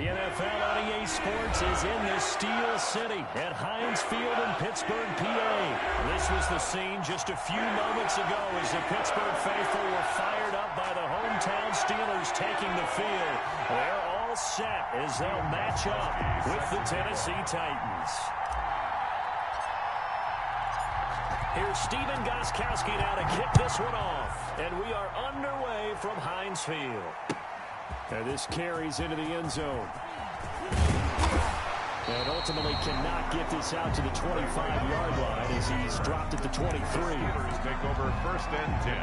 The NFL on EA Sports is in the Steel City at Heinz Field in Pittsburgh, PA. This was the scene just a few moments ago as the Pittsburgh faithful were fired up by the hometown Steelers taking the field. They're all set as they'll match up with the Tennessee Titans. Here's Steven Gostkowski now to kick this one off. And we are underway from Heinz Field. And this carries into the end zone. And ultimately cannot get this out to the 25-yard line as he's dropped at the 23. Steelers take over 1st and 10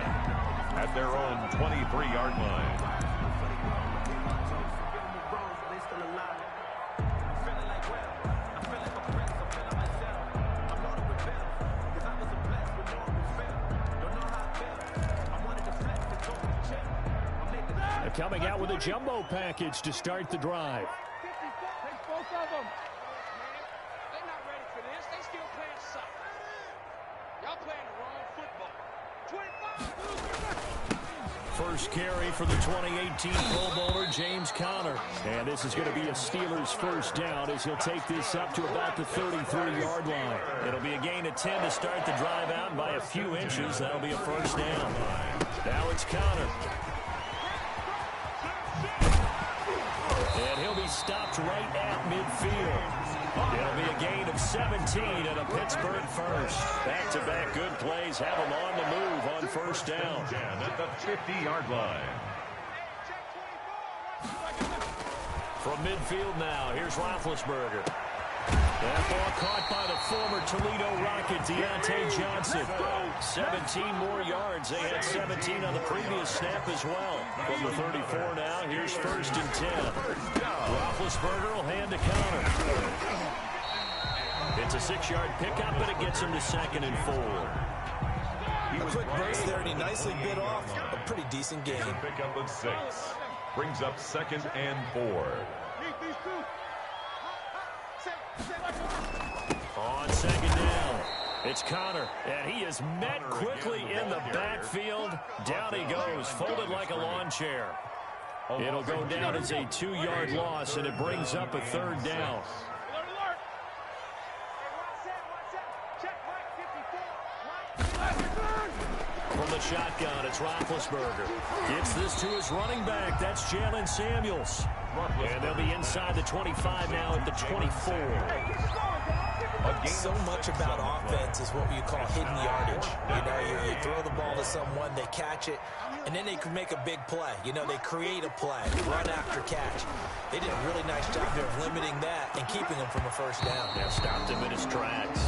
at their own 23-yard line. Coming out with a jumbo package to start the drive. Take both of them. They're not ready for this. They still playing soccer. Y'all playing the wrong football. 25. First carry for the 2018 Pro Bowler, James Conner. And this is going to be a Steelers first down as he'll take this up to about the 33-yard line. It'll be a gain of 10 to start the drive out, and by a few inches, that'll be a first down. Now it's Conner. And he'll be stopped right at midfield. It'll be a gain of 17 and a Pittsburgh first. Back-to-back good plays have them on the move on first down. At the 50-yard line. From midfield now, here's Roethlisberger. That ball caught by the former Toledo Rocket, Deontay Johnson. 17 more yards. They had 17 on the previous snap as well. From the 34 now, here's 1st and 10. Roethlisberger will hand to Conner. It's a 6-yard pickup, but it gets him to 2nd and 4. A quick burst there, and he nicely bit off a pretty decent game. Pickup of 6. Brings up 2nd and 4. On 2nd down, it's Conner, and he is met quickly in the backfield. Down he goes, folded like a lawn chair. It'll go down as a 2-yard loss, and it brings up a 3rd down. From the shotgun, it's Roethlisberger. Gets this to his running back. That's Jalen Samuels. And they'll be inside the 25 now at the 24. So much about offense is what you call hidden yardage. You know, you throw the ball to someone, they catch it, and then they can make a big play. You know, they create a play, run after catch. They did a really nice job here of limiting that and keeping him from a first down. Yeah, stopped him in his tracks.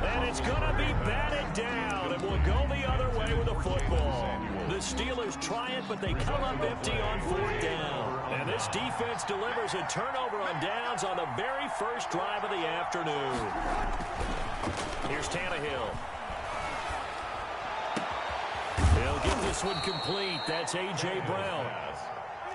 And it's going to be batted down, and we'll go the other way with a football. The Steelers try it, but they come up empty on 4th down. And this defense delivers a turnover on downs on the very first drive of the afternoon. Here's Tannehill. He'll get this one complete. That's A.J. Brown.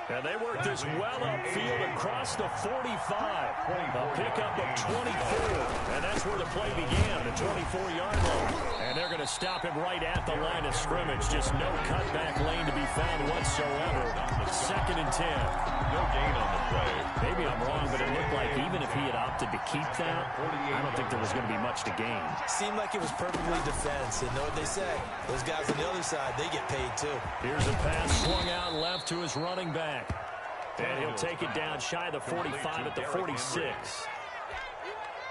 And they work this well upfield across the 45. A pickup of 24. And that's where the play began, the 24-yard line. And they're going to stop him right at the line of scrimmage. Just no cutback lane to be found whatsoever. 2nd and 10. No gain on the play. Maybe I'm wrong, but it looked like even if he had opted to keep that, I don't think there was going to be much to gain. Seemed like it was perfectly defense. And know what they say? Those guys on the other side, they get paid too. Here's a pass swung out left to his running back. And he'll take it down shy of the 45 at the 46.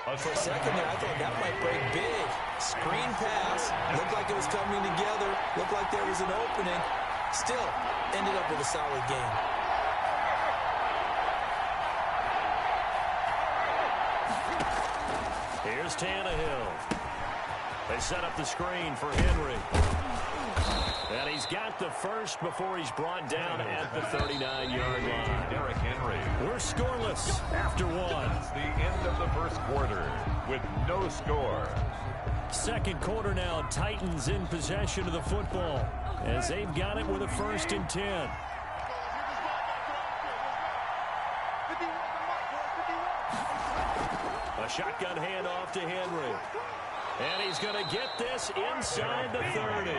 For a second there, I thought that might break big. Screen pass. Looked like it was coming together. Looked like there was an opening. Still, ended up with a solid game. Here's Tannehill. They set up the screen for Henry. And he's got the first before he's brought down at the 39-yard line. Derrick Henry. We're scoreless after 1. It's the end of the first quarter with no score. 2nd quarter now, Titans in possession of the football as they've got it with a 1st and 10. A shotgun handoff to Henry. And he's going to get this inside the 30.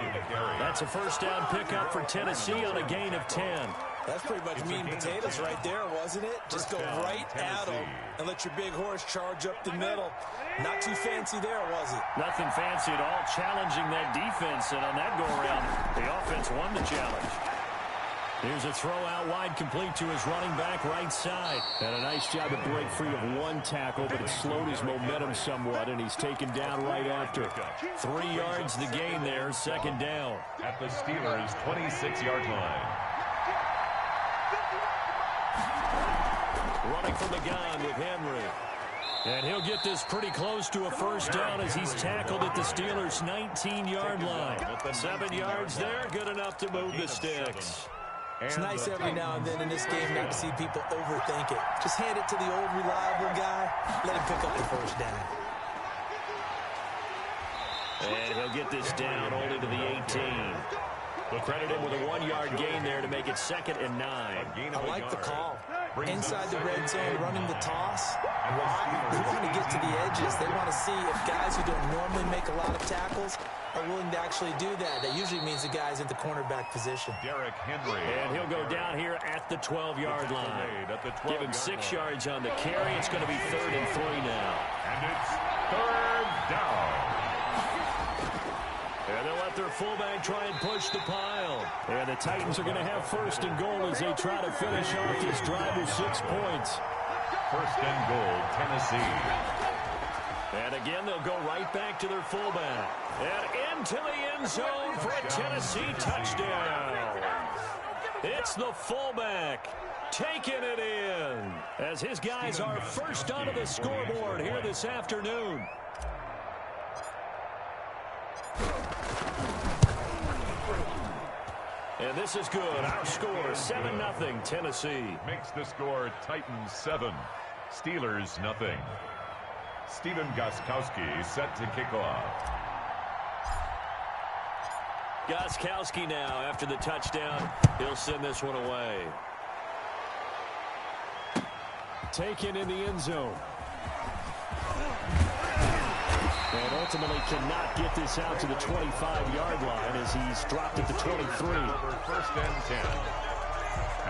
That's a first down pickup for Tennessee on a gain of 10. That's pretty much meat and potatoes right there, wasn't it? Just go right at them and let your big horse charge up the middle. Not too fancy there, was it? Nothing fancy at all, challenging that defense. And on that go-around, the offense won the challenge. Here's a throw out wide, complete to his running back right side. And a nice job to break free of one tackle, but it slowed his momentum somewhat, and he's taken down right after. 3 yards the gain there, second down. At the Steelers' 26-yard line. Running from the gun with Henry. And he'll get this pretty close to a first down as he's tackled at the Steelers' 19-yard line. 7 yards there, good enough to move the sticks. It's nice every now and then in this game not to see people overthink it. Just hand it to the old reliable guy. Let him pick up the first down. And he'll get this down only to the 18. We'll credit him with a 1-yard gain there to make it 2nd and 9. I like the call. Inside the red zone, running the toss. Why? They want to get to the edges. They want to see if guys who don't normally make a lot of tackles are willing to actually do that. That usually means the guy's at the cornerback position. Derrick Henry. And he'll go down here at the 12-yard line. Give him 6 yards on the carry. It's going to be 3rd and 3 now. And it's 3rd down. And they'll let their fullback try and push the pile. And the Titans are going to have 1st and goal as they try to finish off this drive with 6 points. 1st and goal, Tennessee. And again, they'll go right back to their fullback. And into the end zone for a Tennessee touchdown. It's the fullback taking it in as his guys are first onto the scoreboard here this afternoon. And this is good. Our score, 7-0, Tennessee. Makes the score Titans 7, Steelers nothing. Stephen Gostkowski set to kick off. Gostkowski now after the touchdown. He'll send this one away. Taken in the end zone. And ultimately cannot get this out to the 25-yard line as he's dropped at the 23. 1st and 10.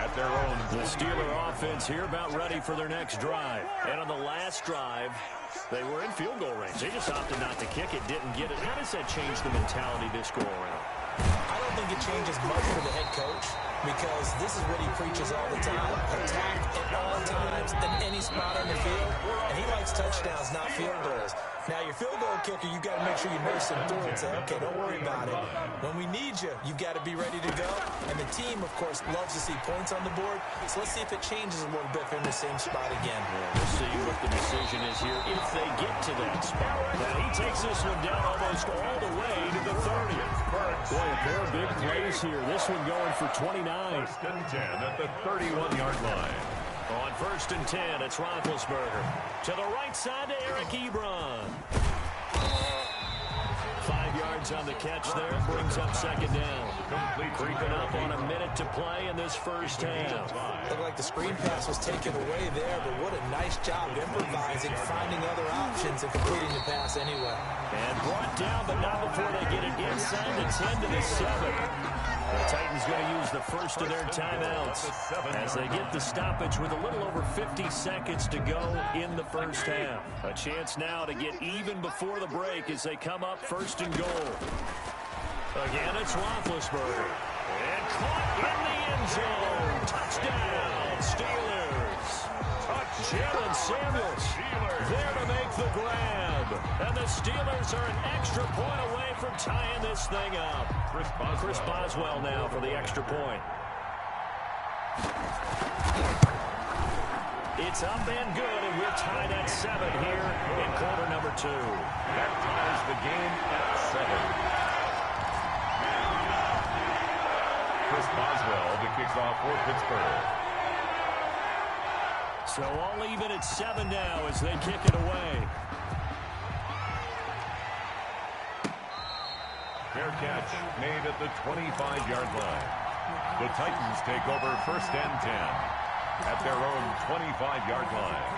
At their own. The Steeler offense here about ready for their next drive. And on the last drive, they were in field goal range. They just opted not to kick it, didn't get it. How does that change the mentality this go around? I don't think it changes much for the head coach because this is what he preaches all the time. Attack at all times in any spot on the field. And he likes touchdowns, not field goals. Now, your field goal kicker, you've got to make sure you nurse him through and say, okay, don't worry about it. When we need you, you've got to be ready to go. And the team, of course, loves to see points on the board. So let's see if it changes a little bit from the same spot again. Yeah, we'll see what the decision is here if they get to that spot. Now, he takes this one down almost all the way to the 30. Boy, a pair of big plays here. This one going for 29. 1st and 10 at the 31-yard line. On 1st and 10, it's Roethlisberger. To the right side to Eric Ebron. 5 yards on the catch there. Brings up 2nd down. Creeping up on a minute to play in this first half. Looked like the screen pass was taken away there, but what a nice job improvising, finding other options, and completing the pass anyway. And brought down, but not before they get it inside the 10 to the 7. The Titans going to use the first of their timeouts as they get the stoppage with a little over 50 seconds to go in the first half. A chance now to get even before the break as they come up 1st and goal. Again, it's Roethlisberger. And caught in the end zone. Touchdown, Steelers. Jalen Samuels there to make the grab. And the Steelers are an extra point away from tying this thing up. Chris Boswell now for the extra point. It's up and good, and we're tied at 7 here in quarter number 2. That ties the game at 7. Chris Boswell to kick off for Pittsburgh. So all even at 7 now as they kick it away. Fair catch made at the 25-yard line. The Titans take over 1st and 10 at their own 25-yard line.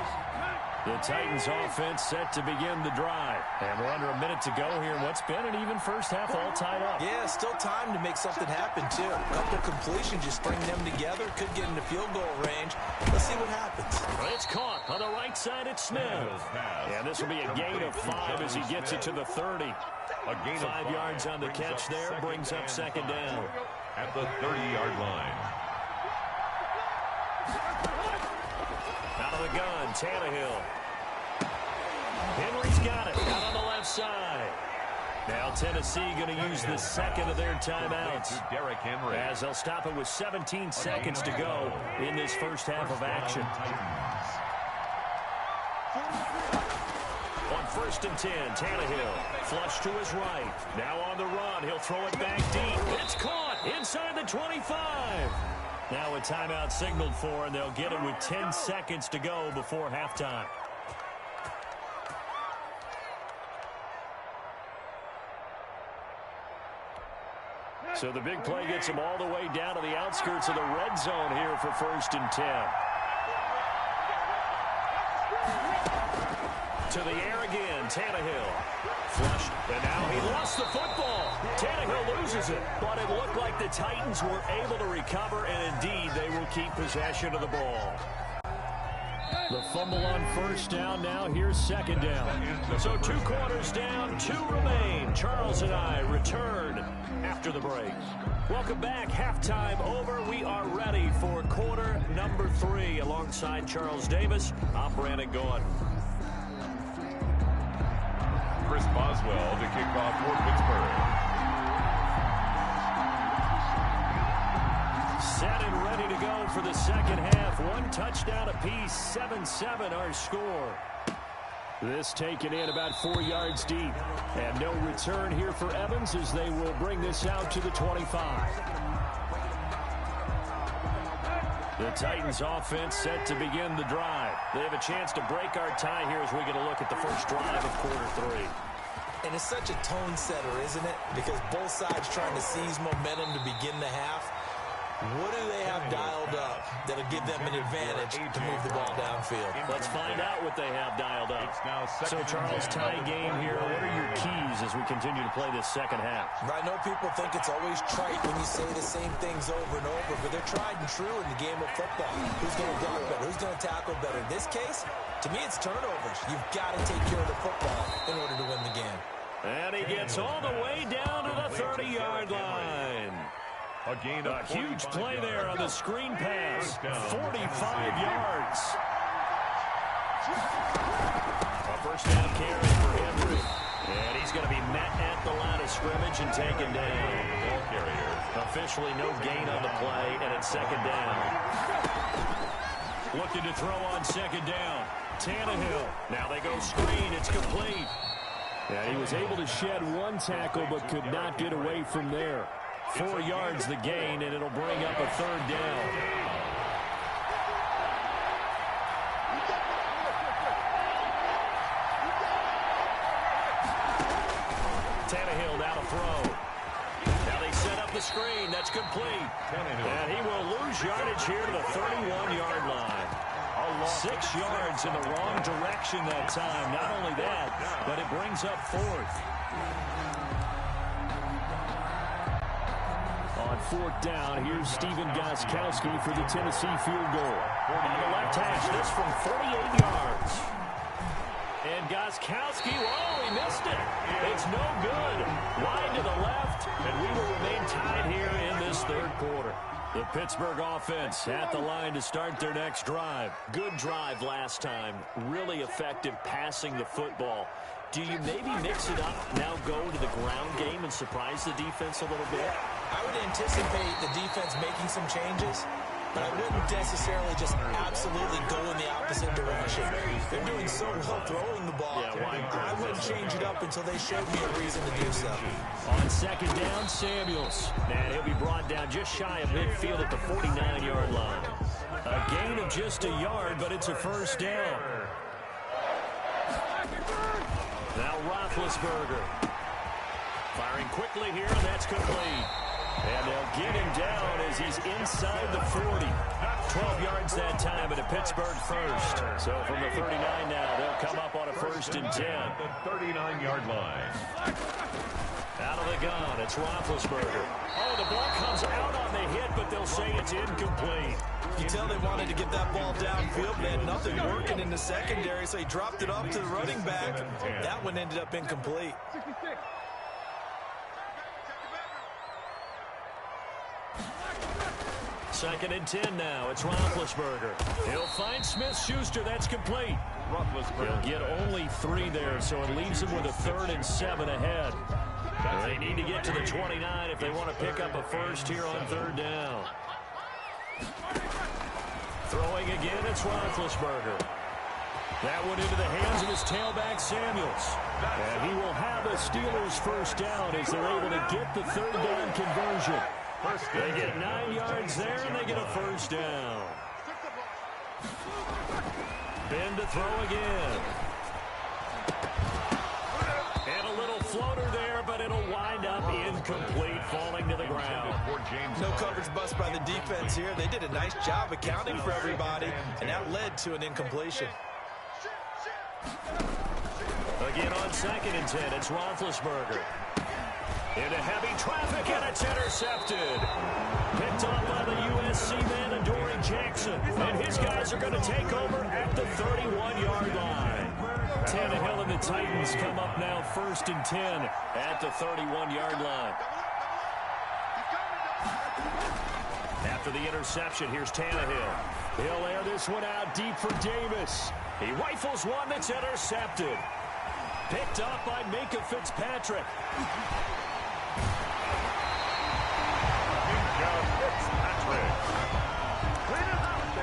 The Titans offense set to begin the drive. And we're under a minute to go here in what's been an even first half, all tied up. Yeah, still time to make something happen, too. A couple completions, just bring them together. Could get into field goal range. Let's see what happens. It's caught on the right side. It's Smith. And this will be a gain of 5 as he gets it to the 30. A gain of 5 yards on the catch there, brings up second down. At the 30-yard line. Out of the gun, Tannehill. Henry's got it, out on the left side. Now Tennessee going to use the second of their timeouts, Derrick Henry, as they'll stop it with 17 seconds to go in this first half of action. On 1st and 10, Tannehill, flush to his right. Now on the run, he'll throw it back deep. It's caught inside the 25. Now a timeout signaled for, and they'll get it with 10 seconds to go before halftime. So the big play gets them all the way down to the outskirts of the red zone here for 1st and 10. To the air again, Tannehill. Flushed, and now he lost the football. Tannehill loses it, but it looked like the Titans were able to recover, and indeed they will keep possession of the ball. The fumble on 1st down. Now here's 2nd down. So 2 quarters down, 2 remain. Charles and I return after the break. Welcome back. Halftime over. We are ready for quarter number 3. Alongside Charles Davis, I'm BrianAkaDaddyB. Chris Boswell to kick off for Pittsburgh. Set and ready to go for the second half. 1 touchdown apiece, 7-7 our score. This taken in about 4 yards deep. And no return here for Evans as they will bring this out to the 25. The Titans offense set to begin the drive. They have a chance to break our tie here as we get a look at the first drive of quarter 3. And it's such a tone setter, isn't it? Because both sides trying to seize momentum to begin the half. What do they have dialed up that'll give them an advantage to move the ball downfield? Let's find out what they have dialed up. So, Charles, tie game here. What are your keys as we continue to play this second half? I know people think it's always trite when you say the same things over and over, but they're tried and true in the game of football. Who's going to block better? Who's going to tackle better? In this case, to me, it's turnovers. You've got to take care of the football in order to win the game. And he gets all the way down to the 30-yard line. A gain of huge play there on the screen pass. 45 yards. A first down carry for Henry. And he's going to be met at the line of scrimmage and taken down. Ball carrier. Officially no gain on the play, and it's 2nd down. Looking to throw on 2nd down. Tannehill. Now they go screen. It's complete. Yeah, he was able to shed 1 tackle but could not get away from there. 4 yards the gain, and it'll bring up a 3rd down. Tannehill down to throw. Now they set up the screen. That's complete. And he will lose yardage here to the 31-yard line. 6 yards in the wrong direction that time. Not only that, but it brings up 4th. On 4th down, here's Stephen Gostkowski for the Tennessee field goal. On the left hash, this from 48 yards. And Gostkowski, oh, he missed it. It's no good. Wide to the left, and we will remain tied here in this 3rd quarter. The Pittsburgh offense at the line to start their next drive. Good drive last time. Really effective passing the football. Do you maybe mix it up, now go to the ground game and surprise the defense a little bit? I would anticipate the defense making some changes, but I wouldn't necessarily just absolutely go in the opposite direction. They're doing so well throwing the ball. I wouldn't change it up until they showed me a reason to do so. On 2nd down, Samuels. And he'll be brought down just shy of midfield at the 49-yard line. A gain of just a yard, but it's a 1st down. Now Roethlisberger. Firing quickly here, and that's complete. And they'll get him down as he's inside the 40. 12 yards that time, and a pitch Pittsburgh first. So from the 39 now, they'll come up on a 1st and 10. The 39-yard line. Out of the gun, it's Roethlisberger. Oh, the ball comes out on the hit, but they'll say it's incomplete. You tell they wanted to get that ball downfield. They had nothing working in the secondary, so he dropped it off to the running back. That one ended up incomplete. 66. Second and 10 now. It's Roethlisberger. He'll find Smith-Schuster. That's complete. Roethlisberger. He'll get only 3 there, so it leaves him with a 3rd and 7 ahead. They need to get to the 29 if they want to pick up a first here on 3rd down. Throwing again, it's Roethlisberger. That one into the hands of his tailback, Samuels. And he will have a Steelers first down as they're able to get the 3rd down conversion. They get 9 yards there, and they get a first down. Ben to throw again. And a little floater there, but it'll wind up incomplete, falling to the ground. No coverage bust by the defense here. They did a nice job accounting for everybody, and that led to an incompletion. Again on 2nd and 10, it's Roethlisberger. Into heavy traffic, and it's intercepted. Picked off by the USC man, Adoree Jackson. And his guys are going to take over at the 31-yard line. Tannehill and the Titans come up now 1st and 10 at the 31-yard line. After the interception, here's Tannehill. He'll air this one out deep for Davis. He rifles one that's intercepted. Picked up by Minka Fitzpatrick.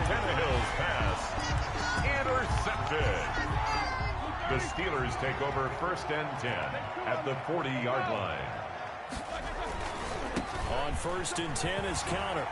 Tannehill's pass intercepted. The Steelers take over 1st and 10 at the 40-yard line. On 1st and 10 is counter.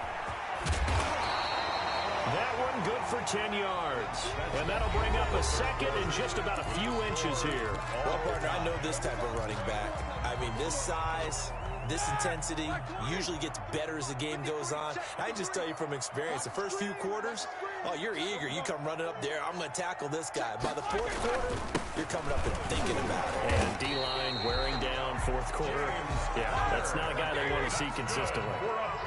That one good for 10 yards. And that'll bring up a 2nd and just about a few inches here. Well, partner, I know this type of running back. I mean, this size, this intensity usually gets better as the game goes on. I just tell you from experience, the first few quarters, oh, you're eager. You come running up there, I'm going to tackle this guy. By the 4th quarter, you're coming up and thinking about it. And D-line wearing down 4th quarter. Yeah, that's not a guy they want to see consistently.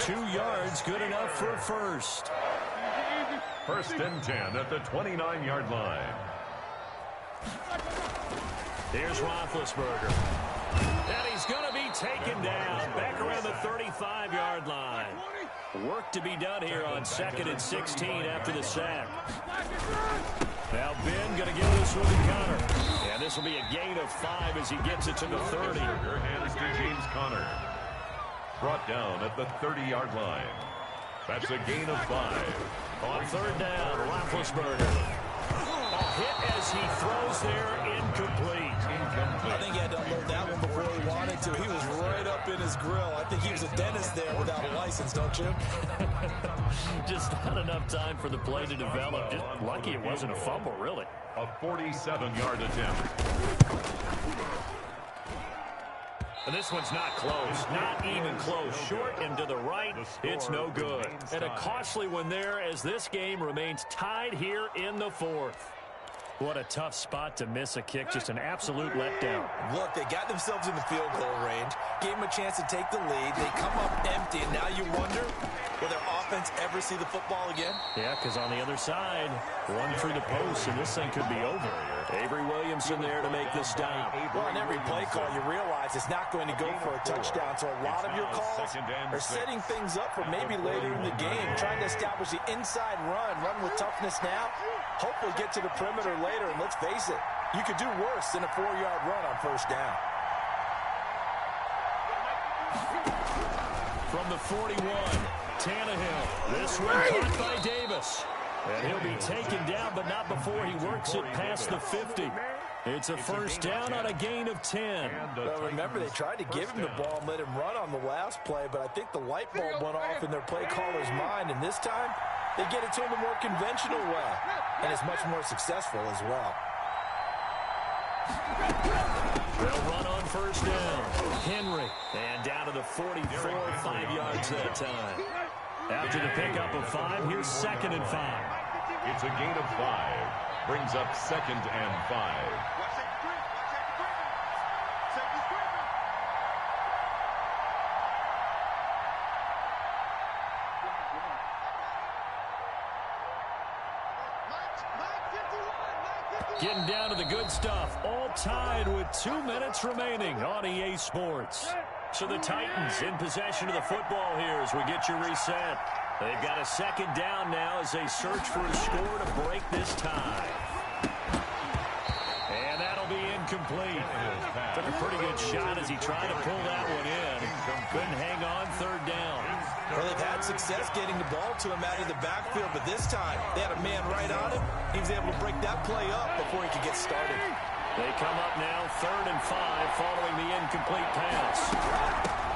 2 yards, good enough for a first. 1st and 10 at the 29-yard line. Here's Roethlisberger. And he's going to be taken down back around the 35-yard line. Work to be done here on 2nd and 16 after the sack. Now Ben going to give this one to Connor. And this will be a gain of 5 as he gets it to the 30. Hands to James Conner. Brought down at the 30-yard line. That's a gain of 5. On 3rd down, Roethlisberger. A hit as he throws there, incomplete. I think he had to unload that one before he wanted to. He was right up in his grill. I think he was a dentist there without a license, don't you? Just not enough time for the play to develop. Just lucky it wasn't a fumble, really. A 47-yard attempt. And this one's not close, not even close. Short and to the right, it's no good. And a costly one there as this game remains tied here in the 4th. What a tough spot to miss a kick, just an absolute letdown. Look, they got themselves in the field goal range, gave them a chance to take the lead. They come up empty, and now you wonder, will their offense ever see the football again? Yeah, because on the other side, one through the post, and this thing could be over here. Avery Williamson there to make the stop. Well, in every play call, you realize it's not going to go for a touchdown, so a lot of your calls are setting things up for maybe later in the game, trying to establish the inside run with toughness now, hopefully get to the perimeter later, and let's face it, you could do worse than a 4-yard run on 1st down. From the 41, Tannehill. This one caught by Davis. And he'll be taken down, but not before he works it past the 50. It's a first down on a gain of 10. Well, remember, they tried to give him the ball and let him run on the last play, but I think the light bulb went off in their play caller's mind, and this time they get it to him a more conventional way, and it's much more successful as well. They'll run on 1st down. Henry, and down to the 44, 5 yards that time. After the pickup of 5, here's 2nd and 5. It's a gain of 5. Brings up 2nd and 5. Getting down to the good stuff. All tied with 2 minutes remaining on EA Sports. So the Titans in possession of the football here as we get you reset. They've got a 2nd down now as they search for a score to break this tie. And that'll be incomplete. Took a pretty good shot as he tried to pull that one in. Couldn't hang on 3rd down. Well, they've had success getting the ball to him out of the backfield, but this time they had a man right on him. He was able to break that play up before he could get started. They come up now 3rd and 5 following the incomplete pass.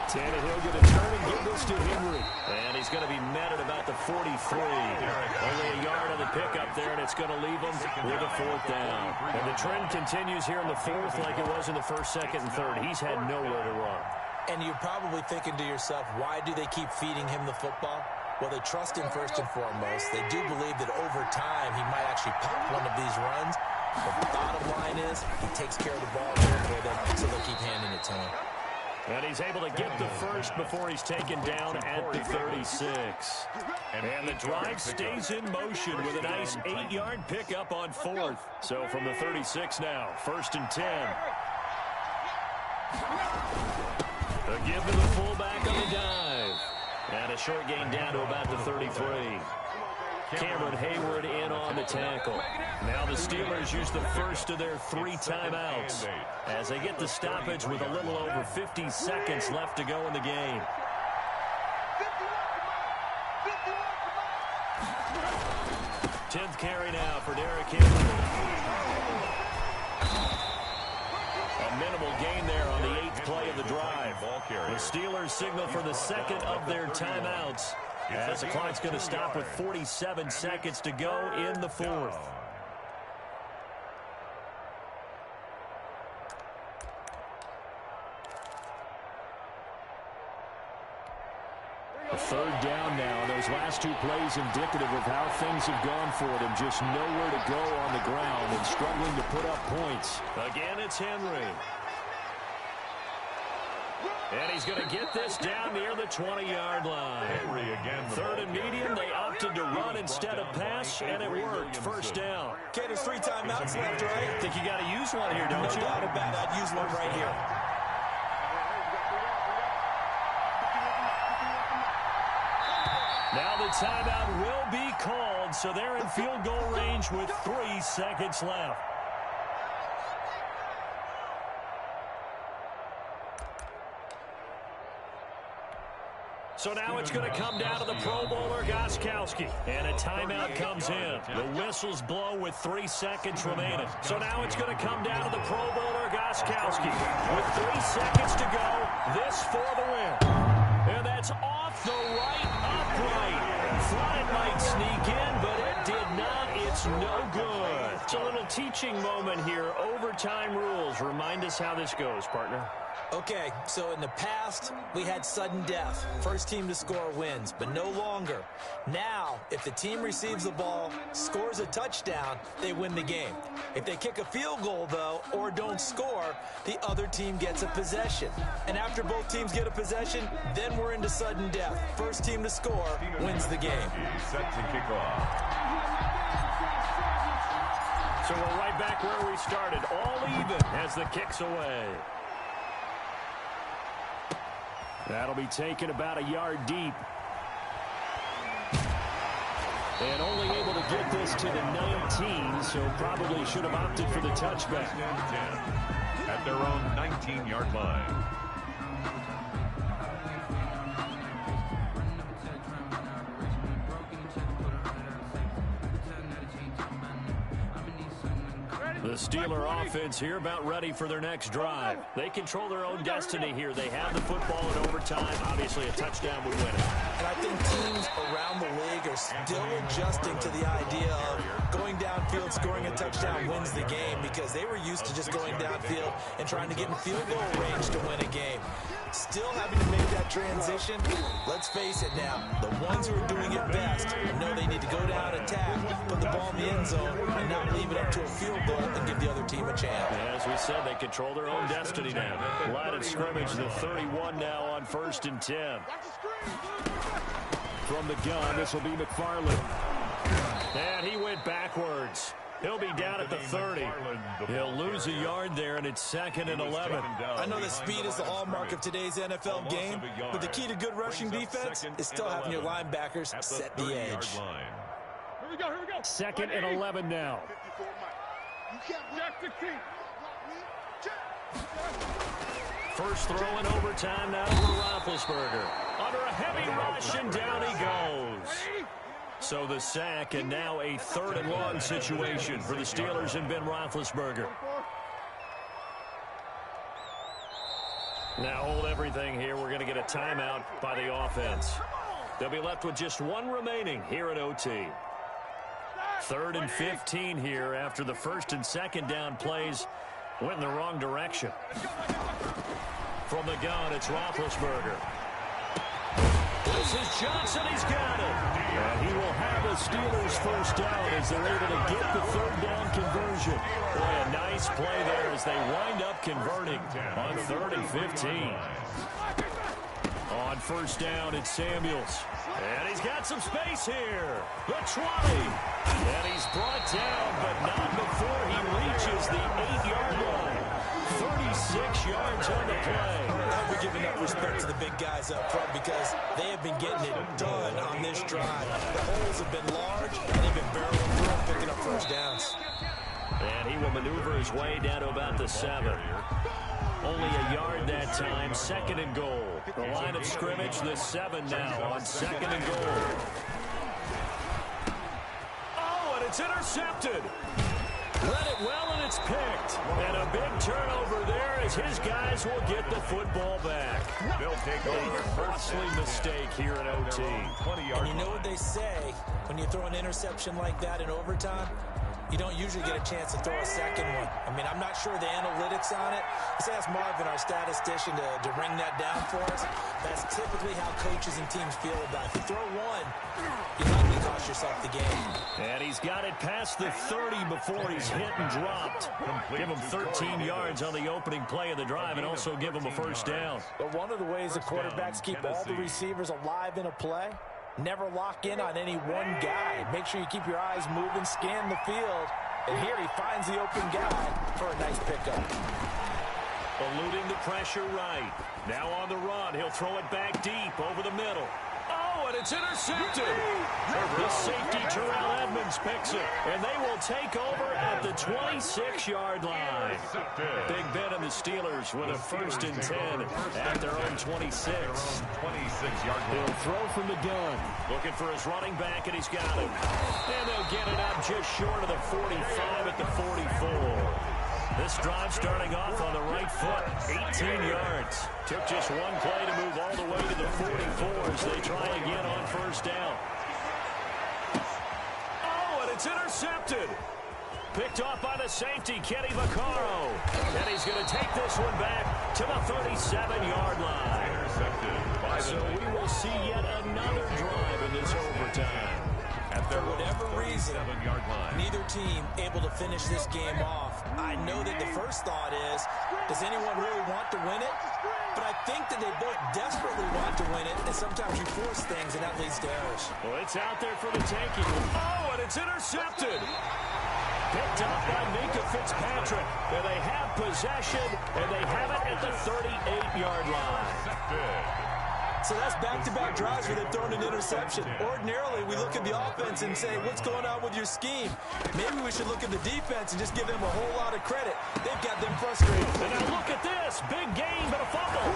Tannehill going to turn and give this to Henry. And he's going to be met at about the 43. Only a yard on the pickup there, and it's going to leave him with a 4th down. And the trend continues here in the 4th like it was in the 1st, 2nd, and 3rd. He's had nowhere to run. And you're probably thinking to yourself, why do they keep feeding him the football? Well, they trust him first and foremost. They do believe that over time he might actually pop one of these runs. But the bottom line is he takes care of the ball there for them, so they'll keep handing it to him. And he's able to get the first before he's taken down at the 36. And the drive stays in motion with a nice 8-yard pickup on 4th. So from the 36 now, 1st and 10. A give to the fullback on the dive. And a short gain down to about the 33. Cameron Hayward in on the tackle. Now the Steelers use the first of their 3 timeouts as they get the stoppage with a little over 50 seconds left to go in the game. Tenth carry now for Derrick Henry. A minimal gain there on the 8th play of the drive. The Steelers signal for the 2nd of their timeouts as the clock's going to stop with 47 seconds to go in the 4th. A 3rd down now, and those last 2 plays indicative of how things have gone for them. Just nowhere to go on the ground and struggling to put up points. Again, it's Henry. And he's going to get this down near the 20-yard line. Henry again. 3rd and medium, they opted to run instead of pass, and it worked. 1st down. Okay, there's 3 timeouts left, right? I think you got to use one here, don't you? No doubt about it. I'd use one right here. Now the timeout will be called, so they're in field goal range with 3 seconds left. So now it's going to come down to the Pro Bowler, Gostkowski. And a timeout comes in. The whistles blow with 3 seconds remaining. So now it's going to come down to the Pro Bowler, Gostkowski. With 3 seconds to go, this for the win. And that's off the right upright. Thought it might sneak in, but it did not. It's no good. It's a little teaching moment here. Overtime rules. Remind us how this goes, partner. Okay, so in the past, we had sudden death. First team to score wins, but no longer. Now, if the team receives the ball, scores a touchdown, they win the game. If they kick a field goal, though, or don't score, the other team gets a possession. And after both teams get a possession, then we're into sudden death. First team to score wins the game. Set to kick off. So we're right back where we started, all even as the kick's away. That'll be taken about a yard deep. And only able to get this to the 19, so probably should have opted for the touchback. 10 at their own 19-yard line. The Steeler offense here about ready for their next drive. They control their own destiny here. They have the football in overtime. Obviously, a touchdown would win it. And I think teams around the league are still adjusting to the idea of going downfield, scoring a touchdown wins the game, because they were used to just going downfield and trying to get in field goal range to win a game. Still having to make that transition. Let's face it now, the ones who are doing it best know they need to go down, attack, put the ball end zone and not leave it up to a field goal and give the other team a chance. As we said, they control their own destiny now. Line of scrimmage, the 31 now on 1st and 10. From the gun, this will be McFarland. And he went backwards. He'll be down at the 30. He'll lose a yard there, and it's 2nd and 11. I know that speed is the hallmark of today's NFL game, but the key to good rushing defense is still having your linebackers set the edge. Here we go, here we go. 2nd and 11 now. First throw in overtime now to Roethlisberger. Under a heavy rush, and down he goes. So the sack, and now a 3rd and long situation for the Steelers and Ben Roethlisberger. Now hold everything here. We're going to get a timeout by the offense. They'll be left with just one remaining here at OT. 3rd and 15 here after the 1st and 2nd down plays went in the wrong direction. From the gun, it's Roethlisberger. This is Johnson. He's got it. And he will have a Steelers first down as they're able to get the 3rd down conversion. Boy, a nice play there as they wind up converting on 3rd and 15. On 1st down, it's Samuels. And he's got some space here. The 20. And he's brought down, but not before he reaches the 8-yard line. 36 yards on the play. I'll be giving up respect to the big guys up front because they have been getting it done on this drive. The holes have been large, and they've been barreling through and picking up first downs. And he will maneuver his way down to about the 7. Only a yard that time, 2nd and goal. The line of scrimmage, the 7 now on 2nd and goal. Oh, and it's intercepted. Read it well, and it's picked. And a big turnover there as his guys will get the football back. They'll take over. Costly mistake here at OT. And you know what they say, when you throw an interception like that in overtime, you don't usually get a chance to throw a second one. I mean, I'm not sure the analytics on it. Let's ask Marvin, our statistician, to ring that down for us. That's typically how coaches and teams feel about it. If you throw one, you likely cost yourself the game. And he's got it past the 30 before he's hit and dropped. Give him 13 yards on the opening play of the drive and also give him a first down. But one of the ways the quarterbacks keep all the receivers alive in a play, never lock in on any one guy. Make sure you keep your eyes moving, scan the field. And here he finds the open guy for a nice pickup. Eluding the pressure right. Now on the run, he'll throw it back deep over the middle. Oh, and it's intercepted. The safety, Terrell Edmonds, picks it. And they will take over at the 26-yard line. Big Ben and the Steelers with a 1st and 10 at their own 26. 26-yard line. He'll throw from the gun. Looking for his running back, and he's got it. And they'll get it up just short of the 45 at the 44. This drive starting off on the right foot, 18 yards. Took just one play to move all the way to the 44 as they try again on 1st down. Oh, and it's intercepted. Picked off by the safety, Kenny Vaccaro. And he's going to take this one back to the 37-yard line. Intercepted by So we will see yet another drive in this overtime. For whatever reason, neither team able to finish this game off. I know that the first thought is, does anyone really want to win it? But I think that they both desperately want to win it, and sometimes you force things, and that leads to errors. Well, it's out there for the taking. Oh, and it's intercepted. Picked up by Minka Fitzpatrick. And they have possession, and they have it at the 38-yard line. So that's back-to-back drives where they've thrown an interception. Ordinarily, we look at the offense and say, what's going on with your scheme? Maybe we should look at the defense and just give them a whole lot of credit. They've got them frustrated. And now look at this. Big gain, but a fumble.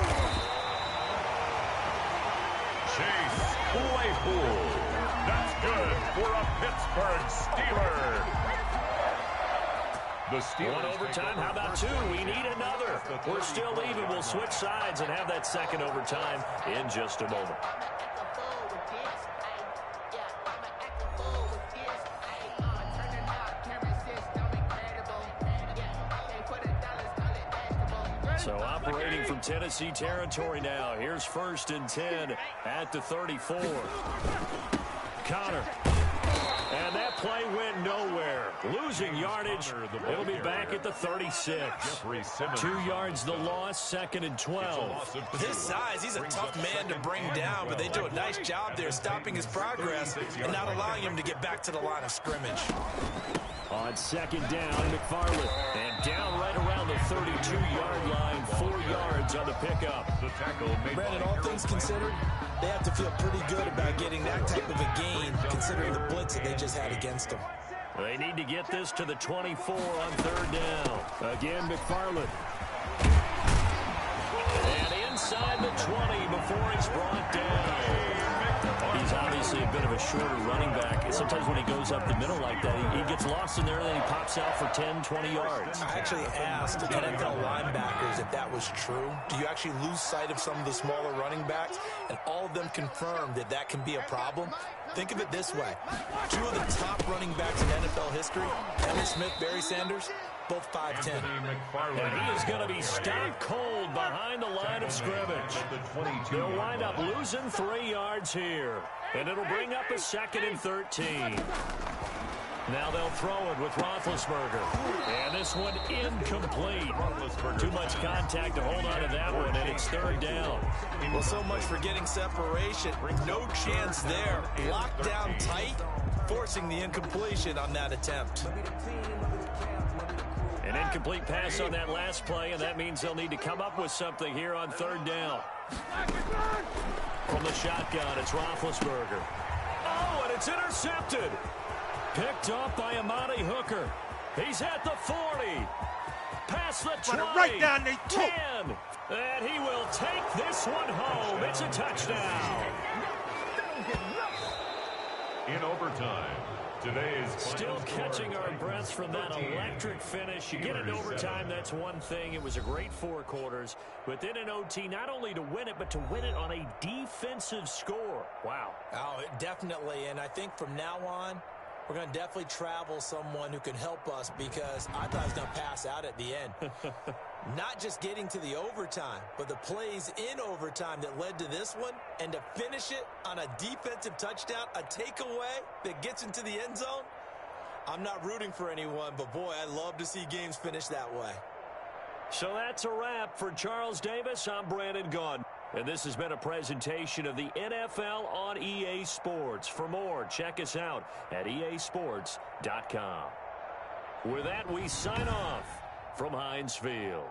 Chase Claypool. That's good for a Pittsburgh Steeler. The Steelers. One overtime. How about 2? We need another. We're still even. We'll switch sides and have that second overtime in just a moment. So operating from Tennessee territory now. Here's 1st and 10 at the 34. Connor. And that play went nowhere. Losing yardage. He'll be back at the 36. 2 yards the loss, 2nd and 12. With his size, he's a tough man to bring down, but they do a nice job there stopping his progress and not allowing him to get back to the line of scrimmage. On 2nd down, McFarland. And down right around the 32-yard line, 4 yards on the pickup. Brandon, all things considered, they have to feel pretty good about getting that type of a gain, considering the blitz that they just had against them. They need to get this to the 24 on 3rd down. Again, McFarland. And inside the 20 before he's brought down. He's obviously a bit of a shorter running back. Sometimes when he goes up the middle like that, he gets lost in there and then he pops out for 10, 20 yards. I actually asked NFL linebackers if that was true. Do you actually lose sight of some of the smaller running backs? And all of them confirmed that that can be a problem. Think of it this way. 2 of the top running backs in NFL history, Emmitt Smith, Barry Sanders, both 5'10". And he is going to be stopped cold behind the line of scrimmage. They'll wind up losing 3 yards here. And it'll bring up a 2nd and 13. Now they'll throw it with Roethlisberger. And this one incomplete. Too much contact to hold on to that one, and it's 3rd down. Well, so much for getting separation. No chance there. Locked down tight, forcing the incompletion on that attempt. An incomplete pass on that last play, and that means they'll need to come up with something here on 3rd down. From the shotgun, it's Roethlisberger. Oh, and it's intercepted. Picked up by Amani Hooker. He's at the 40. Past the 20. Right down the 10. And he will take this one home. It's a touchdown. In overtime, today's still catching our breaths from that electric finish. You get it overtime, that's one thing. It was a great 4 quarters. But then in OT, not only to win it, but to win it on a defensive score. Wow. Oh, definitely. And I think from now on, we're going to definitely travel someone who can help us, because I thought I was going to pass out at the end. Not just getting to the overtime, but the plays in overtime that led to this one, and to finish it on a defensive touchdown, a takeaway that gets into the end zone. I'm not rooting for anyone, but boy, I love to see games finish that way. So that's a wrap for Charles Davis. I'm Brandon Gunn. And this has been a presentation of the NFL on EA Sports. For more, check us out at easports.com. With that, we sign off from Heinz Field.